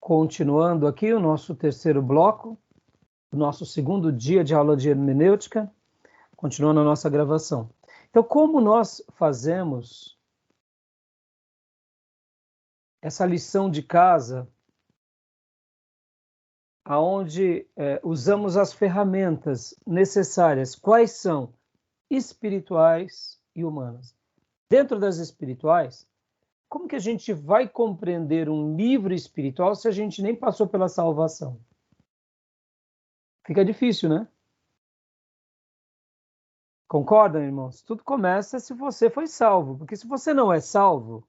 Continuando aqui o nosso terceiro bloco, o nosso segundo dia de aula de hermenêutica, continuando a nossa gravação. Então, como nós fazemos essa lição de casa, aonde usamos as ferramentas necessárias, quais são? Espirituais e humanas. Dentro das espirituais, como que a gente vai compreender um livro espiritual se a gente nem passou pela salvação? Fica difícil, né? Concordam, irmãos? Tudo começa se você foi salvo, porque se você não é salvo,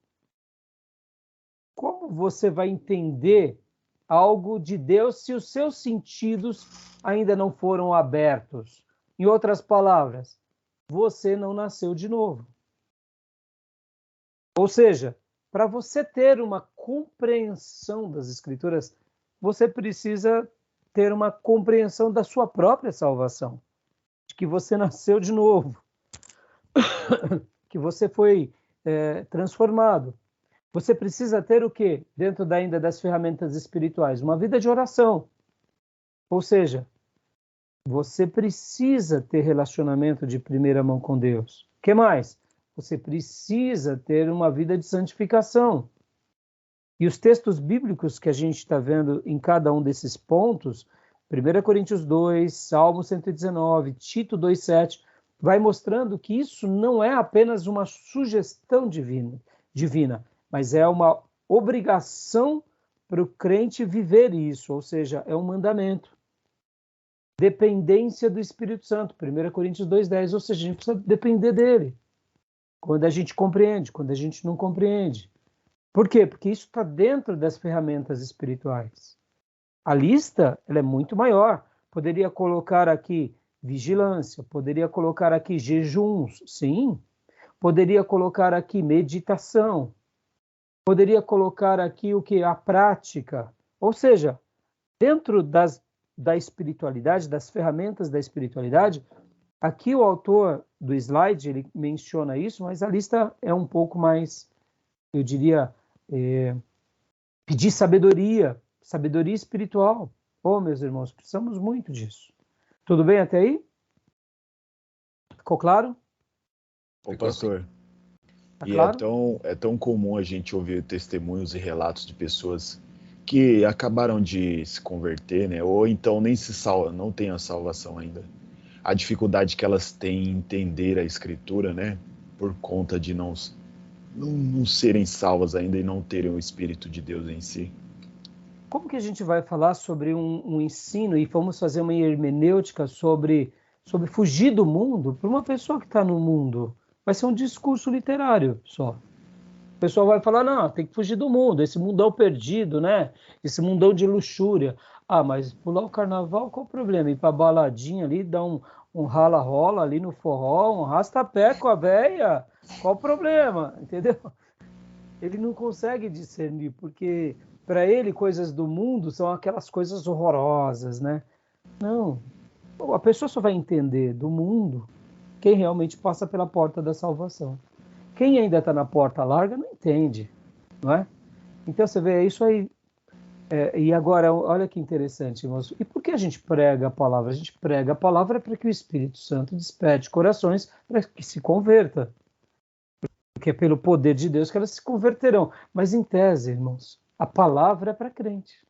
como você vai entender algo de Deus se os seus sentidos ainda não foram abertos? Em outras palavras, você não nasceu de novo. Ou seja, para você ter uma compreensão das Escrituras, você precisa ter uma compreensão da sua própria salvação, de que você nasceu de novo, que você foi transformado. Você precisa ter o quê? Dentro ainda das ferramentas espirituais, uma vida de oração. Ou seja, você precisa ter relacionamento de primeira mão com Deus. O que mais? Você precisa ter uma vida de santificação. E os textos bíblicos que a gente está vendo em cada um desses pontos, 1 Coríntios 2, Salmo 119, Tito 2,7, vai mostrando que isso não é apenas uma sugestão divina, mas é uma obrigação para o crente viver isso, ou seja, é um mandamento. Dependência do Espírito Santo, 1 Coríntios 2,10, ou seja, a gente precisa depender dele. Quando a gente compreende, quando a gente não compreende. Por quê? Porque isso está dentro das ferramentas espirituais. A lista ela é muito maior. Poderia colocar aqui vigilância, poderia colocar aqui jejuns, sim. Poderia colocar aqui meditação. Poderia colocar aqui o que? A prática. Ou seja, dentro da espiritualidade, das ferramentas da espiritualidade, aqui o autor do slide, ele menciona isso, mas a lista é um pouco mais, eu diria, pedir sabedoria espiritual. Oh, meus irmãos, precisamos muito disso. Tudo bem até aí? Ficou claro? Ô, pastor, Tá e claro? é tão comum a gente ouvir testemunhos e relatos de pessoas que acabaram de se converter, né? Ou então nem não têm a salvação ainda. A dificuldade que elas têm em entender a Escritura, né? Por conta de não serem salvas ainda e não terem o Espírito de Deus em si. Como que a gente vai falar sobre um ensino e vamos fazer uma hermenêutica sobre fugir do mundo para uma pessoa que está no mundo? Vai ser um discurso literário só. O pessoal vai falar, não, tem que fugir do mundo, esse mundão perdido, né? Esse mundão de luxúria. Ah, mas pular o carnaval, qual o problema? Ir pra baladinha ali, dar um rala-rola ali no forró, um rasta-pé com a véia, qual o problema? Entendeu? Ele não consegue discernir, porque para ele coisas do mundo são aquelas coisas horrorosas, né? Não, a pessoa só vai entender do mundo quem realmente passa pela porta da salvação. Quem ainda está na porta larga não entende, não é? Então você vê, é isso aí. E agora, olha que interessante, irmãos. E por que a gente prega a palavra? A gente prega a palavra para que o Espírito Santo desperte corações para que se converta. Porque é pelo poder de Deus que elas se converterão. Mas em tese, irmãos, a palavra é para crente.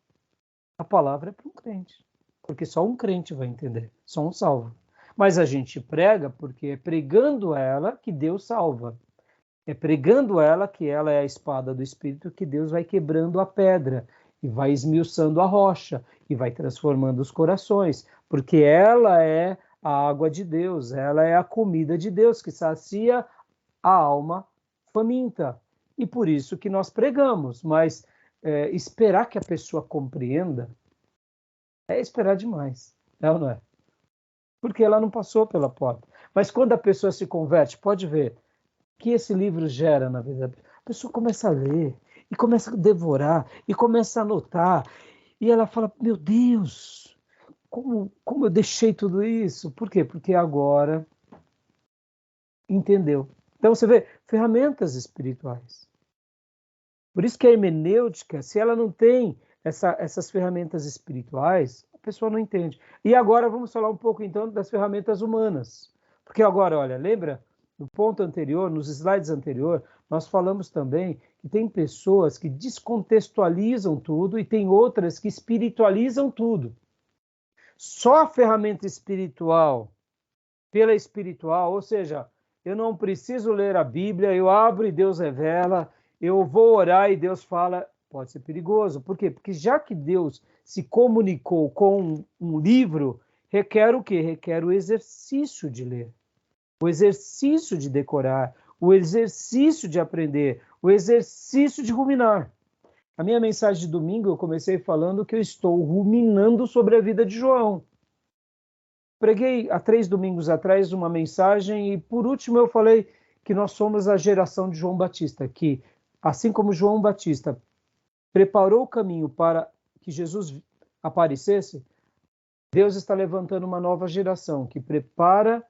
A palavra é para um crente. Porque só um crente vai entender, só um salvo. Mas a gente prega porque é pregando ela que Deus salva. É pregando ela que ela é a espada do Espírito, que Deus vai quebrando a pedra e vai esmiuçando a rocha e vai transformando os corações, porque ela é a água de Deus, ela é a comida de Deus que sacia a alma faminta. E por isso que nós pregamos, mas esperar que a pessoa compreenda é esperar demais, é ou não é? Porque ela não passou pela porta. Mas quando a pessoa se converte, pode ver, que esse livro gera na vida. A pessoa começa a ler, e começa a devorar, e começa a anotar, e ela fala, meu Deus, como eu deixei tudo isso? Por quê? Porque agora entendeu. Então você vê, ferramentas espirituais. Por isso que a hermenêutica, se ela não tem essas ferramentas espirituais, a pessoa não entende. E agora vamos falar um pouco, então, das ferramentas humanas. Porque agora, olha, lembra, no ponto anterior, nos slides anteriores, nós falamos também que tem pessoas que descontextualizam tudo e tem outras que espiritualizam tudo. Só a ferramenta espiritual, pela espiritual, ou seja, eu não preciso ler a Bíblia, eu abro e Deus revela, eu vou orar e Deus fala, pode ser perigoso. Por quê? Porque já que Deus se comunicou com um livro, requer o quê? Requer o exercício de ler, o exercício de decorar, o exercício de aprender, o exercício de ruminar. A minha mensagem de domingo, eu comecei falando que eu estou ruminando sobre a vida de João. Preguei há 3 domingos atrás uma mensagem e, por último, eu falei que nós somos a geração de João Batista, que, assim como João Batista preparou o caminho para que Jesus aparecesse, Deus está levantando uma nova geração que prepara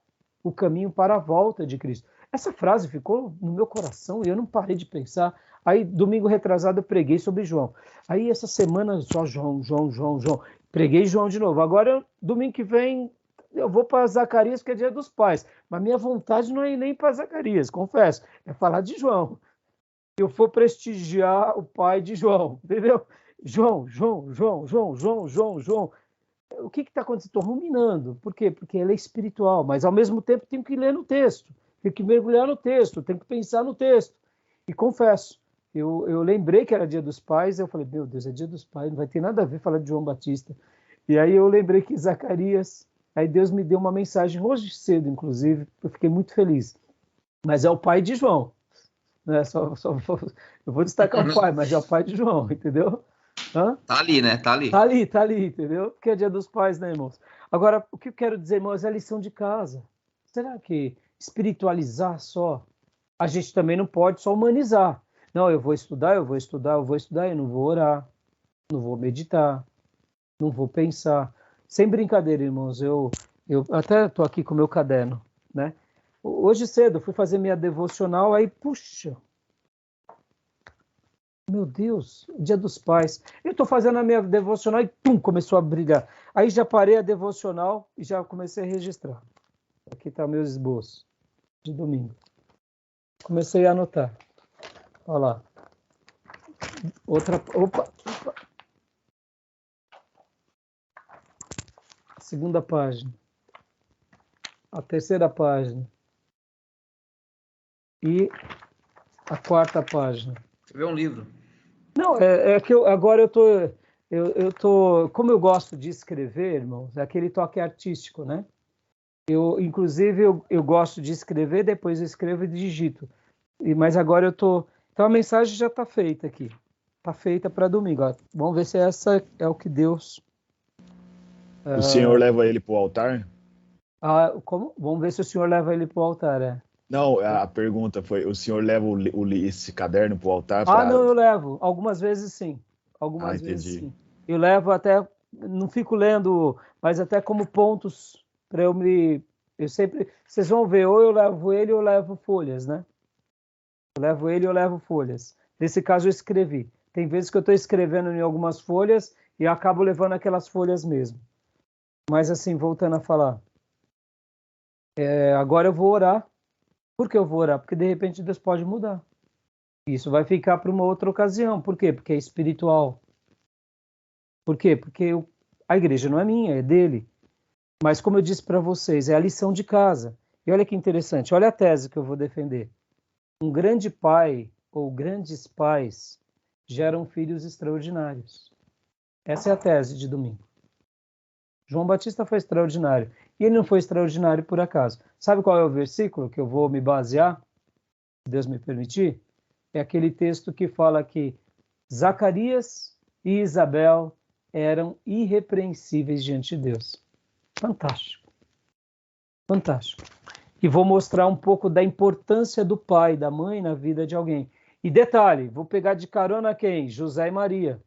o caminho para a volta de Cristo. Essa frase ficou no meu coração e eu não parei de pensar. Aí, domingo retrasado, eu preguei sobre João. Aí, essa semana, só João. Preguei João de novo. Agora, domingo que vem, eu vou para Zacarias, porque é dia dos pais. Mas minha vontade não é ir nem para Zacarias, confesso. É falar de João. Eu vou prestigiar o pai de João, entendeu? João. O que está acontecendo? Estou ruminando. Por quê? Porque ele é espiritual, mas ao mesmo tempo tenho que ler no texto, tenho que mergulhar no texto, tenho que pensar no texto. E confesso, eu lembrei que era dia dos pais, eu falei, meu Deus, é dia dos pais, não vai ter nada a ver falar de João Batista. E aí eu lembrei que Zacarias, aí Deus me deu uma mensagem, hoje cedo, inclusive, eu fiquei muito feliz. Mas é o pai de João. Né? Eu vou destacar o pai, mas é o pai de João, entendeu? Hã? Tá ali, né? Tá ali. Tá ali, entendeu? Porque é dia dos pais, né, irmãos? Agora, o que eu quero dizer, irmãos, é a lição de casa. Será que espiritualizar só? A gente também não pode só humanizar. Não, eu vou estudar, eu não vou orar, não vou meditar, não vou pensar. Sem brincadeira, irmãos, eu até estou aqui com o meu caderno, né? Hoje cedo, fui fazer minha devocional, aí, puxa, meu Deus, dia dos pais. Eu estou fazendo a minha devocional e pum, começou a brilhar. Aí já parei a devocional e já comecei a registrar. Aqui está o meu esboço de domingo. Comecei a anotar. Olha lá. Opa. Segunda página. A terceira página. E a quarta página. Você vê um livro. Não, é que agora eu tô, como eu gosto de escrever, irmãos, é aquele toque artístico, né? Inclusive, eu gosto de escrever, depois eu escrevo e digito. Mas agora eu tô... Então a mensagem já está feita aqui. Está feita para domingo. Ó. Vamos ver se essa é o que Deus... O Senhor leva ele para o altar? Como? Vamos ver se o Senhor leva ele para o altar, é. Não, a pergunta foi, o senhor leva esse caderno para o altar? Não, eu levo. Algumas vezes sim. Algumas vezes sim. Eu levo até, não fico lendo, mas até como pontos para eu me... Eu sempre... Vocês vão ver, ou eu levo ele ou eu levo folhas, né? Eu levo ele ou eu levo folhas. Nesse caso eu escrevi. Tem vezes que eu estou escrevendo em algumas folhas e eu acabo levando aquelas folhas mesmo. Mas assim, voltando a falar. Agora eu vou orar. Por que eu vou orar? Porque de repente Deus pode mudar. Isso vai ficar para uma outra ocasião. Por quê? Porque é espiritual. Por quê? Porque a igreja não é minha, é dele. Mas como eu disse para vocês, é a lição de casa. E olha que interessante, olha a tese que eu vou defender. Um grande pai ou grandes pais geram filhos extraordinários. Essa é a tese de domingo. João Batista foi extraordinário. E ele não foi extraordinário por acaso. Sabe qual é o versículo que eu vou me basear? Se Deus me permitir. É aquele texto que fala que Zacarias e Isabel eram irrepreensíveis diante de Deus. Fantástico. Fantástico. E vou mostrar um pouco da importância do pai, da mãe na vida de alguém. E detalhe, vou pegar de carona quem? José e Maria.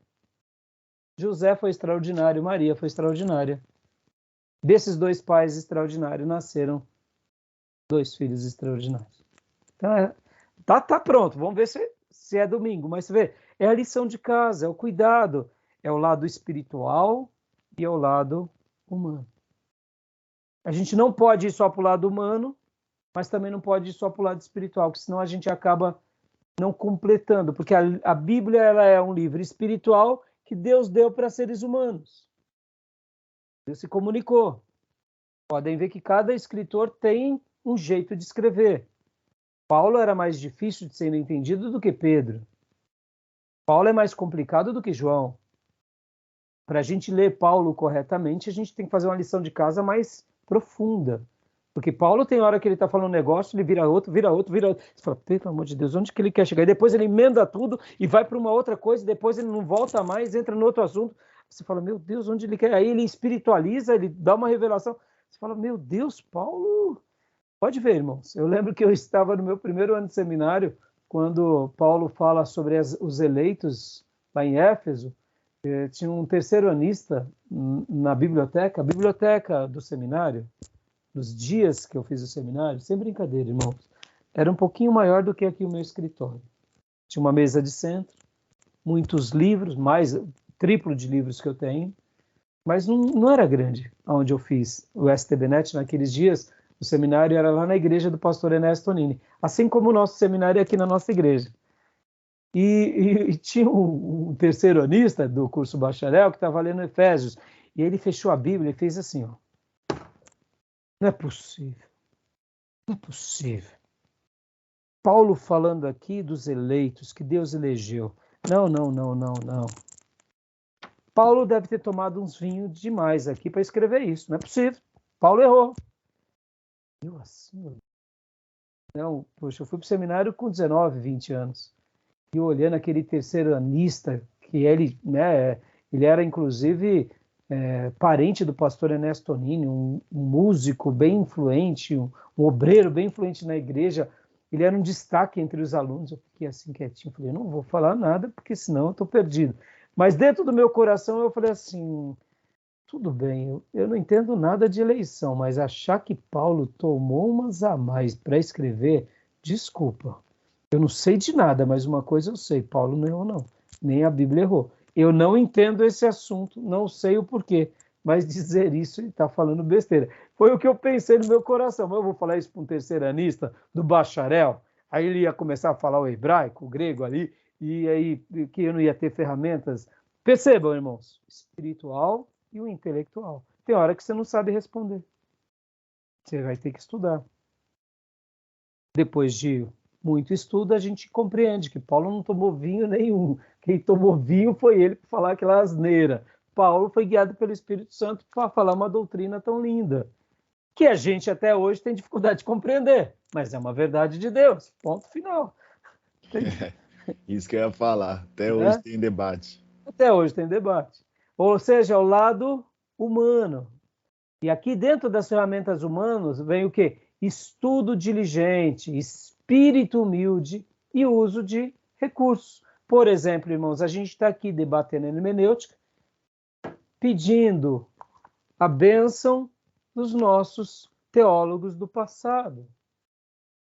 José foi extraordinário, Maria foi extraordinária. Desses dois pais extraordinários nasceram 2 filhos extraordinários. Então, tá pronto. Vamos ver se é domingo. Mas você vê, é a lição de casa, é o cuidado, É o lado espiritual e é o lado humano. A gente não pode ir só para o lado humano, mas também não pode ir só para o lado espiritual, porque senão a gente acaba não completando, porque a Bíblia ela é um livro espiritual que Deus deu para seres humanos. Deus se comunicou. Podem ver que cada escritor tem um jeito de escrever. Paulo era mais difícil de ser entendido do que Pedro. Paulo é mais complicado do que João. Para a gente ler Paulo corretamente, a gente tem que fazer uma lição de casa mais profunda. Porque Paulo tem hora que ele está falando um negócio, ele vira outro. Você fala, pelo amor de Deus, onde que ele quer chegar? E depois ele emenda tudo e vai para uma outra coisa, e depois ele não volta mais, entra no outro assunto. Você fala, meu Deus, onde ele quer? Aí ele espiritualiza, ele dá uma revelação. Você fala, meu Deus, Paulo... Pode ver, irmãos. Eu lembro que eu estava no meu primeiro ano de seminário, quando Paulo fala sobre os eleitos lá em Éfeso. Tinha um terceiranista na biblioteca, a biblioteca do seminário, nos dias que eu fiz o seminário, sem brincadeira, irmãos, era um pouquinho maior do que aqui o meu escritório. Tinha uma mesa de centro, muitos livros, mais triplo de livros que eu tenho, mas não era grande onde eu fiz o STBnet naqueles dias. O seminário era lá na igreja do pastor Ernesto Tonini, assim como o nosso seminário é aqui na nossa igreja. E tinha um terceiranista do curso bacharel que estava lendo Efésios, e ele fechou a Bíblia e fez assim, ó. Não é possível. Não é possível. Paulo falando aqui dos eleitos que Deus elegeu. Não. Paulo deve ter tomado uns vinhos demais aqui para escrever isso. Não é possível. Paulo errou. Eu assim... Não, poxa, eu fui para o seminário com 19, 20 anos. E olhando aquele terceiranista, que ele, né, ele era inclusive parente do pastor Ernesto Tonini, um músico bem influente, um obreiro bem influente na igreja. Ele era um destaque entre os alunos. Eu fiquei assim quietinho, falei, não vou falar nada, porque senão eu estou perdido. Mas dentro do meu coração eu falei assim, tudo bem, eu não entendo nada de eleição, mas achar que Paulo tomou umas a mais para escrever, desculpa. Eu não sei de nada, mas uma coisa eu sei, Paulo não errou não, nem a Bíblia errou. Eu não entendo esse assunto, não sei o porquê, mas dizer isso ele está falando besteira. Foi o que eu pensei no meu coração, mas eu vou falar isso para um terceiranista do bacharel, aí ele ia começar a falar o hebraico, o grego ali, e aí que eu não ia ter ferramentas. Percebam, irmãos, espiritual e o intelectual. Tem hora que você não sabe responder. Você vai ter que estudar. Depois de muito estudo, a gente compreende que Paulo não tomou vinho nenhum. Quem tomou vinho foi ele para falar aquela asneira. Paulo foi guiado pelo Espírito Santo para falar uma doutrina tão linda, que a gente até hoje tem dificuldade de compreender, mas é uma verdade de Deus. Ponto final. Isso que eu ia falar. Até hoje tem debate. Até hoje tem debate. Ou seja, o lado humano. E aqui dentro das ferramentas humanas vem o quê? Estudo diligente, espírito humilde e uso de recursos. Por exemplo, irmãos, a gente está aqui debatendo hermenêutica, pedindo a bênção dos nossos teólogos do passado.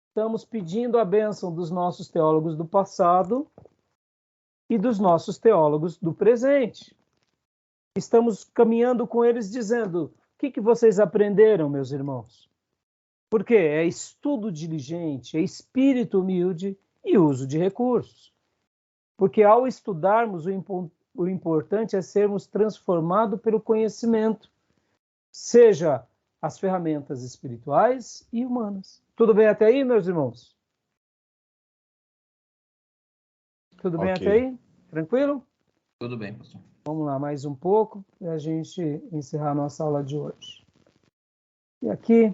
Estamos pedindo a bênção dos nossos teólogos do passado e dos nossos teólogos do presente. Estamos caminhando com eles dizendo, o que vocês aprenderam, meus irmãos? Porque é estudo diligente, é espírito humilde e uso de recursos. Porque ao estudarmos, o importante é sermos transformados pelo conhecimento, seja as ferramentas espirituais e humanas. Tudo bem até aí, meus irmãos? Tudo bem até aí? Tranquilo? Tudo bem, pastor. Vamos lá, mais um pouco, para a gente encerrar a nossa aula de hoje. E aqui,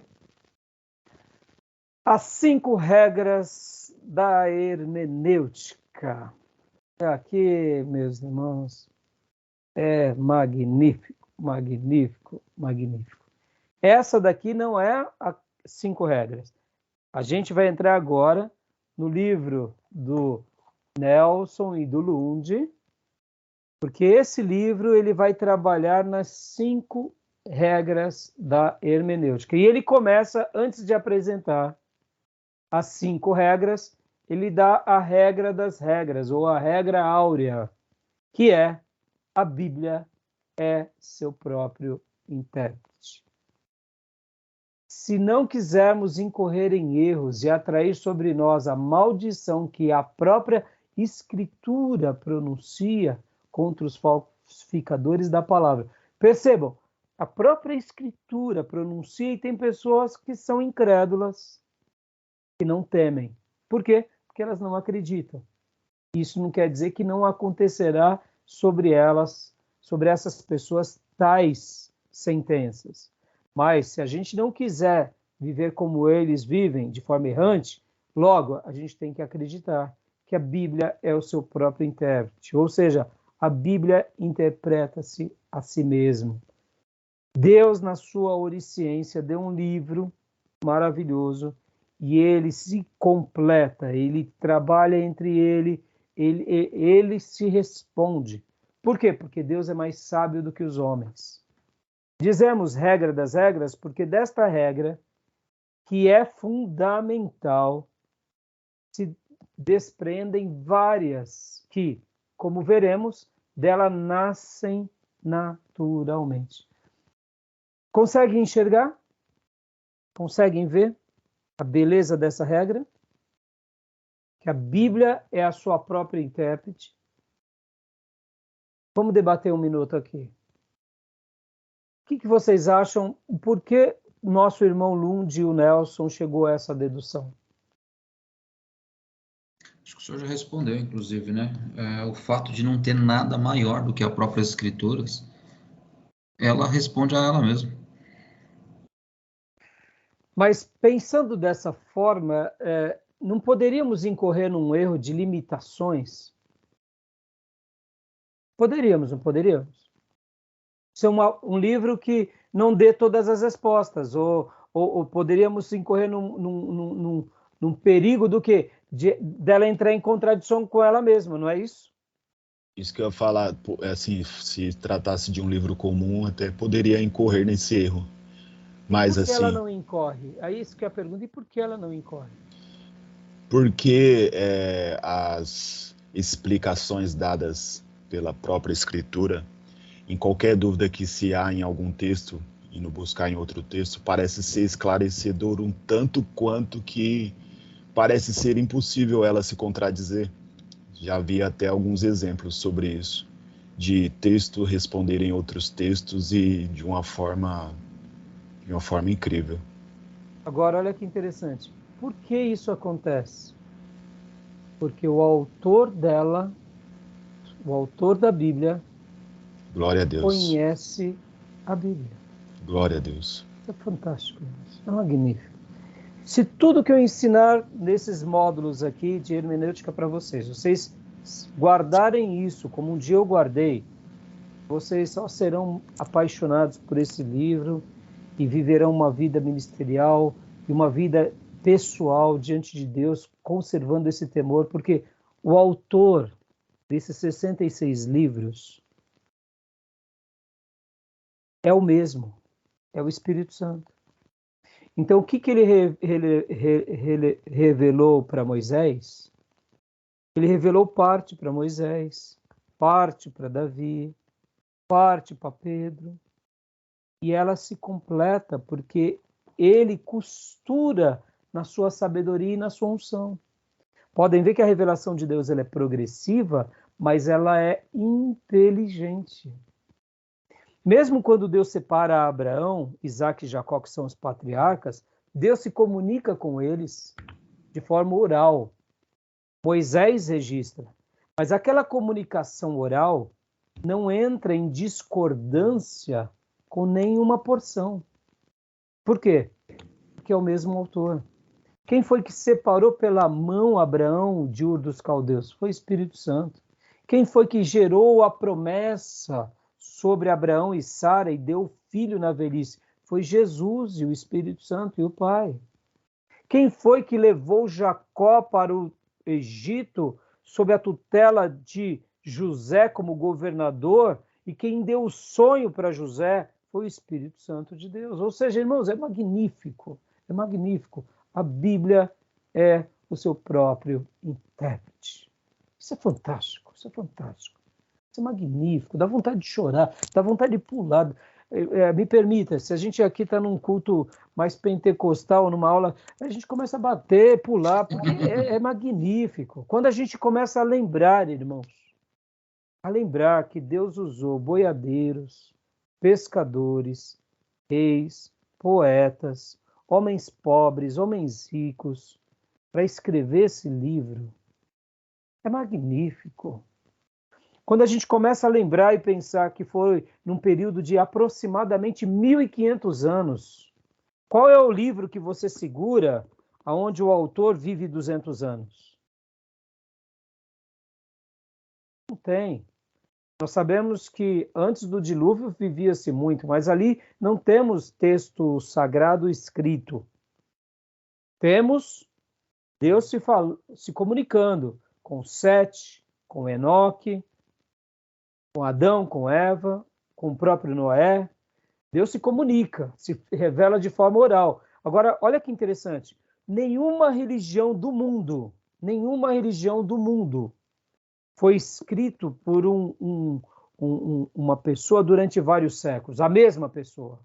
as 5 regras da hermenêutica. Aqui, meus irmãos, é magnífico, magnífico, magnífico. Essa daqui não é as 5 regras. A gente vai entrar agora no livro do Nelson e do Lund, porque esse livro ele vai trabalhar nas 5 regras da hermenêutica. E ele começa, antes de apresentar as 5 regras, ele dá a regra das regras, ou a regra áurea, que é a Bíblia é seu próprio intérprete. Se não quisermos incorrer em erros e atrair sobre nós a maldição que a própria Escritura pronuncia contra os falsificadores da palavra. Percebam, a própria Escritura pronuncia e tem pessoas que são incrédulas, que não temem. Por quê? Porque elas não acreditam. Isso não quer dizer que não acontecerá sobre elas, sobre essas pessoas, tais sentenças. Mas se a gente não quiser viver como eles vivem, de forma errante, logo a gente tem que acreditar que a Bíblia é o seu próprio intérprete. Ou seja, a Bíblia interpreta-se a si mesmo. Deus, na sua onisciência, deu um livro maravilhoso e ele se completa, ele trabalha entre ele se responde. Por quê? Porque Deus é mais sábio do que os homens. Dizemos regra das regras porque desta regra, que é fundamental, se desprendem várias que, como veremos, dela nascem naturalmente. Conseguem enxergar? Conseguem ver a beleza dessa regra? Que a Bíblia é a sua própria intérprete. Vamos debater um minuto aqui. O que vocês acham? Por que nosso irmão Lund e o Nelson chegou a essa dedução? Acho que o senhor já respondeu, inclusive, né? O fato de não ter nada maior do que as próprias Escrituras, ela responde a ela mesma. Mas pensando dessa forma, não poderíamos incorrer num erro de limitações? Poderíamos, não poderíamos? Ser um livro que não dê todas as respostas, ou poderíamos incorrer num perigo do quê? Dela entrar em contradição com ela mesma, não é isso? Isso que eu ia falar, assim, se tratasse de um livro comum, até poderia incorrer nesse erro. Mas por que assim, ela não incorre? Aí isso que é a pergunta, e por que ela não incorre? Porque as explicações dadas pela própria Escritura, em qualquer dúvida que se há em algum texto, indo buscar em outro texto, parece ser esclarecedor um tanto quanto que parece ser impossível ela se contradizer. Já havia até alguns exemplos sobre isso, de texto responderem outros textos e de uma forma incrível. Agora, olha que interessante. Por que isso acontece? Porque o autor dela, o autor da Bíblia, Glória a Deus. Conhece a Bíblia. Glória a Deus. Isso é fantástico, é magnífico. Se tudo que eu ensinar nesses módulos aqui de hermenêutica para vocês guardarem isso como um dia eu guardei, vocês só serão apaixonados por esse livro e viverão uma vida ministerial e uma vida pessoal diante de Deus, conservando esse temor, porque o autor desses 66 livros é o mesmo, é o Espírito Santo. Então, o que ele revelou para Moisés? Ele revelou parte para Moisés, parte para Davi, parte para Pedro, e ela se completa porque ele costura na sua sabedoria e na sua unção. Podem ver que a revelação de Deus ela é progressiva, mas ela é inteligente. Mesmo quando Deus separa Abraão, Isaac e Jacó, que são os patriarcas, Deus se comunica com eles de forma oral. Moisés registra. Mas aquela comunicação oral não entra em discordância com nenhuma porção. Por quê? Porque é o mesmo autor. Quem foi que separou pela mão Abraão de Ur dos Caldeus? Foi o Espírito Santo. Quem foi que gerou a promessa sobre Abraão e Sara e deu filho na velhice? Foi Jesus e o Espírito Santo e o Pai. Quem foi que levou Jacó para o Egito sob a tutela de José como governador? E quem deu o sonho para José foi o Espírito Santo de Deus. Ou seja, irmãos, é magnífico, é magnífico. A Bíblia é o seu próprio intérprete. Isso é fantástico, isso é fantástico. Isso é magnífico, dá vontade de chorar, dá vontade de pular. Me permita, se a gente aqui está num culto mais pentecostal, numa aula, a gente começa a bater, pular, porque é magnífico. Quando a gente começa a lembrar, irmãos, a lembrar que Deus usou boiadeiros, pescadores, reis, poetas, homens pobres, homens ricos, para escrever esse livro, é magnífico. Quando a gente começa a lembrar e pensar que foi num período de aproximadamente 1.500 anos, qual é o livro que você segura onde o autor vive 200 anos? Não tem. Nós sabemos que antes do dilúvio vivia-se muito, mas ali não temos texto sagrado escrito. Temos Deus se comunicando com Sete, com Enoque, com Adão, com Eva, com o próprio Noé. Deus se comunica, se revela de forma oral. Agora, olha que interessante. Nenhuma religião do mundo foi escrito por uma pessoa durante vários séculos, a mesma pessoa.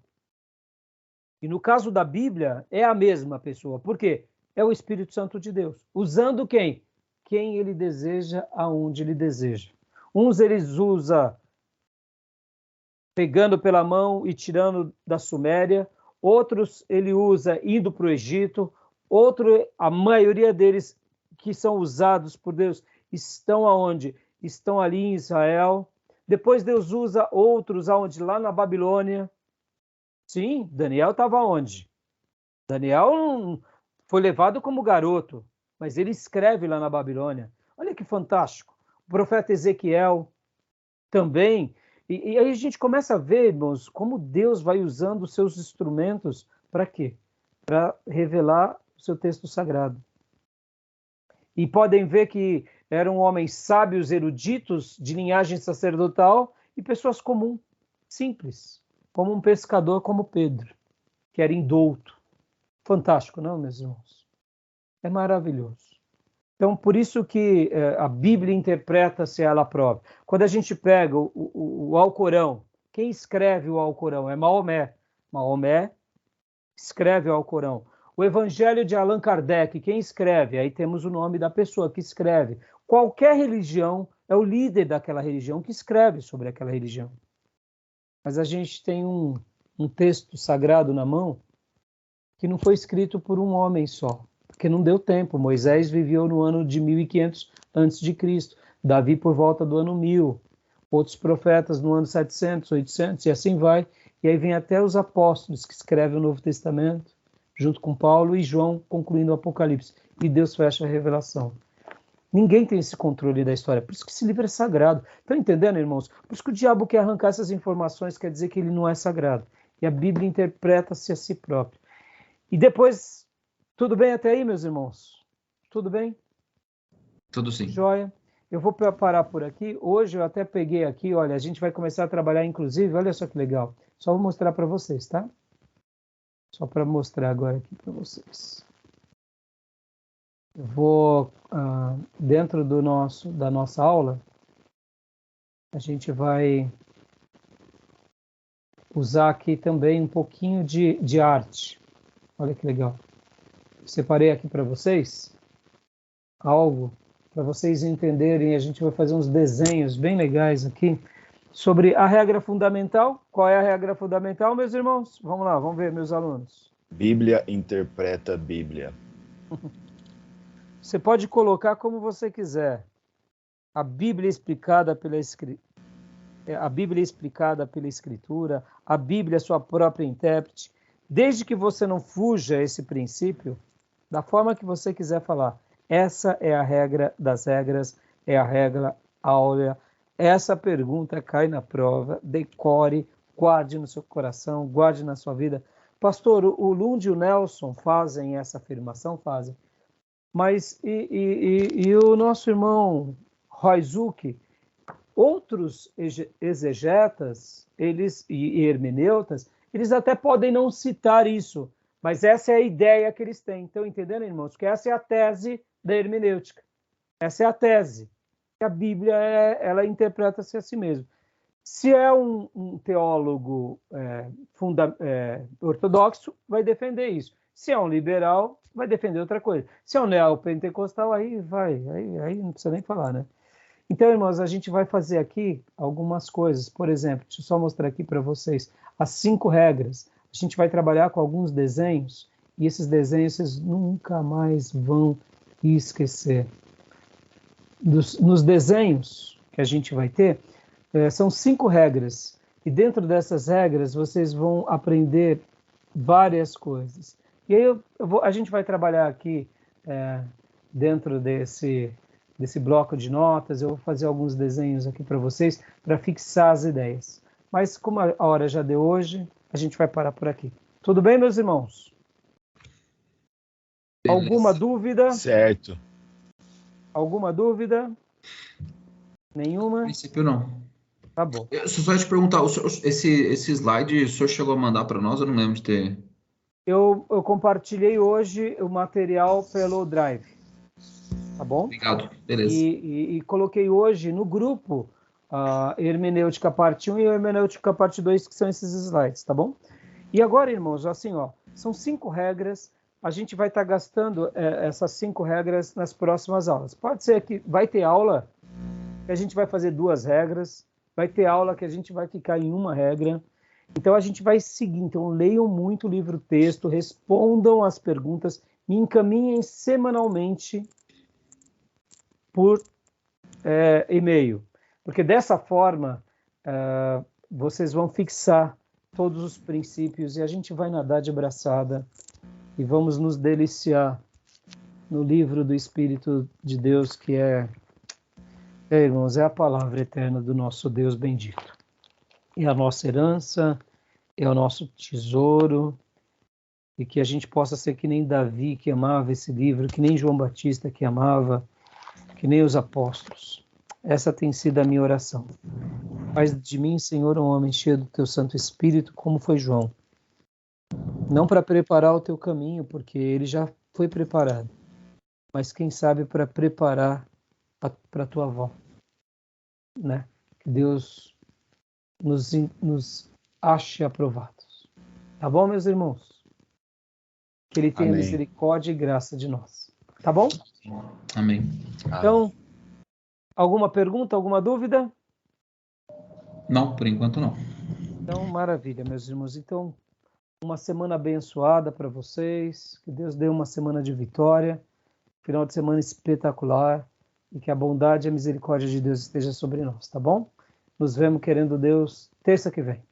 E no caso da Bíblia, é a mesma pessoa. Por quê? É o Espírito Santo de Deus. Usando quem? Quem ele deseja, aonde ele deseja. Uns eles usam pegando pela mão e tirando da Suméria, outros ele usa indo para o Egito, a maioria deles que são usados por Deus estão aonde? Estão ali em Israel. Depois Deus usa outros aonde? Lá na Babilônia. Sim, Daniel estava onde? Daniel foi levado como garoto, mas ele escreve lá na Babilônia. Olha que fantástico. O profeta Ezequiel também. E aí a gente começa a ver, irmãos, como Deus vai usando os seus instrumentos para quê? Para revelar o seu texto sagrado. E podem ver que eram homens sábios, eruditos, de linhagem sacerdotal e pessoas comuns, simples, como um pescador como Pedro, que era indouto. Fantástico, não, meus irmãos? É maravilhoso. Então, por isso que a Bíblia interpreta-se ela própria. Quando a gente pega o Alcorão, quem escreve o Alcorão? É Maomé. Maomé escreve o Alcorão. O Evangelho de Allan Kardec, quem escreve? Aí temos o nome da pessoa que escreve. Qualquer religião é o líder daquela religião que escreve sobre aquela religião. Mas a gente tem um texto sagrado na mão que não foi escrito por um homem só, porque não deu tempo. Moisés viveu no ano de 1500 a.C., Davi por volta do ano 1000, outros profetas no ano 700, 800, e assim vai. E aí vem até os apóstolos que escrevem o Novo Testamento, junto com Paulo e João, concluindo o Apocalipse. E Deus fecha a revelação. Ninguém tem esse controle da história. Por isso que esse livro é sagrado. Estão entendendo, irmãos? Por isso que o diabo quer arrancar essas informações, quer dizer que ele não é sagrado. E a Bíblia interpreta-se a si própria. E depois, tudo bem até aí, meus irmãos? Tudo bem? Tudo sim. Joia. Eu vou parar por aqui. Hoje eu até peguei aqui, olha, a gente vai começar a trabalhar, inclusive, olha só que legal. Só vou mostrar para vocês, tá? Só para mostrar agora aqui para vocês. Eu vou, dentro da nossa aula, a gente vai usar aqui também um pouquinho de arte. Olha que legal. Separei aqui para vocês algo para vocês entenderem. A gente vai fazer uns desenhos bem legais aqui sobre a regra fundamental. Qual é a regra fundamental, meus irmãos? Vamos lá, vamos ver, meus alunos. Bíblia interpreta a Bíblia. Você pode colocar como você quiser. A Bíblia explicada pela Escritura. A Bíblia explicada pela Escritura, a Bíblia é sua própria intérprete, desde que você não fuja a esse princípio, da forma que você quiser falar. Essa é a regra das regras, é a regra áurea. Essa pergunta cai na prova, decore, guarde no seu coração, guarde na sua vida. Pastor, o Lund e o Nelson fazem essa afirmação? Fazem. Mas e o nosso irmão Roizuki, outros exegetas e hermeneutas, eles até podem não citar isso, mas essa é a ideia que eles têm. Estão entendendo, irmãos? Que essa é a tese da hermenêutica. Essa é a tese. que a Bíblia ela interpreta-se a si mesma. Se é um teólogo ortodoxo, vai defender isso. Se é um liberal, vai defender outra coisa. Se é um neopentecostal, aí não precisa nem falar, né? Então, irmãos, a gente vai fazer aqui algumas coisas. Por exemplo, deixa eu só mostrar aqui para vocês as 5 regras. A gente vai trabalhar com alguns desenhos, e esses desenhos vocês nunca mais vão esquecer. Nos desenhos que a gente vai ter, são 5 regras, e dentro dessas regras vocês vão aprender várias coisas. E aí a gente vai trabalhar aqui dentro desse bloco de notas, eu vou fazer alguns desenhos aqui para vocês, para fixar as ideias. Mas como a hora já deu hoje, a gente vai parar por aqui. Tudo bem, meus irmãos? Beleza. Alguma dúvida? Certo. Alguma dúvida? Nenhuma? No princípio, não. Tá bom. Eu só te perguntar, esse slide o senhor chegou a mandar para nós? Eu não lembro de ter... Eu compartilhei hoje o material pelo Drive. Tá bom? Obrigado. Beleza. E coloquei hoje no grupo a Hermenêutica parte 1 e a Hermenêutica parte 2, que são esses slides, tá bom? E agora, irmãos, assim, são 5 regras. A gente vai estar gastando essas 5 regras nas próximas aulas. Pode ser que vai ter aula que a gente vai fazer 2 regras, vai ter aula que a gente vai ficar em 1 regra. Então, a gente vai seguir. Então, leiam muito o livro-texto, respondam as perguntas, me encaminhem semanalmente por e-mail. Porque dessa forma, vocês vão fixar todos os princípios e a gente vai nadar de braçada e vamos nos deliciar no livro do Espírito de Deus, que irmãos, é a palavra eterna do nosso Deus bendito. É a nossa herança, é o nosso tesouro, e que a gente possa ser que nem Davi, que amava esse livro, que nem João Batista, que amava, que nem os apóstolos. Essa tem sido a minha oração. Faz de mim, Senhor, um homem cheio do teu Santo Espírito, como foi João. Não para preparar o teu caminho, porque ele já foi preparado, mas quem sabe para preparar para a tua volta, né? Que Deus nos ache aprovados. Tá bom, meus irmãos? Que Ele tenha misericórdia e graça de nós. Tá bom? Amém. Então, alguma pergunta, alguma dúvida? Não, por enquanto não. Então, maravilha, meus irmãos. Então, uma semana abençoada para vocês. Que Deus dê uma semana de vitória. Final de semana espetacular. E que a bondade e a misericórdia de Deus esteja sobre nós, tá bom? Nos vemos, querendo Deus, terça que vem.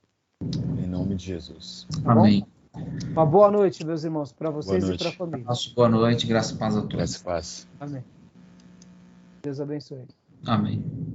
Em nome de Jesus. Tá Amém. Bom? Uma boa noite, meus irmãos, para vocês e para a família. Boa noite, graça e paz a todos. Graça e paz. Amém. Deus abençoe. Amém.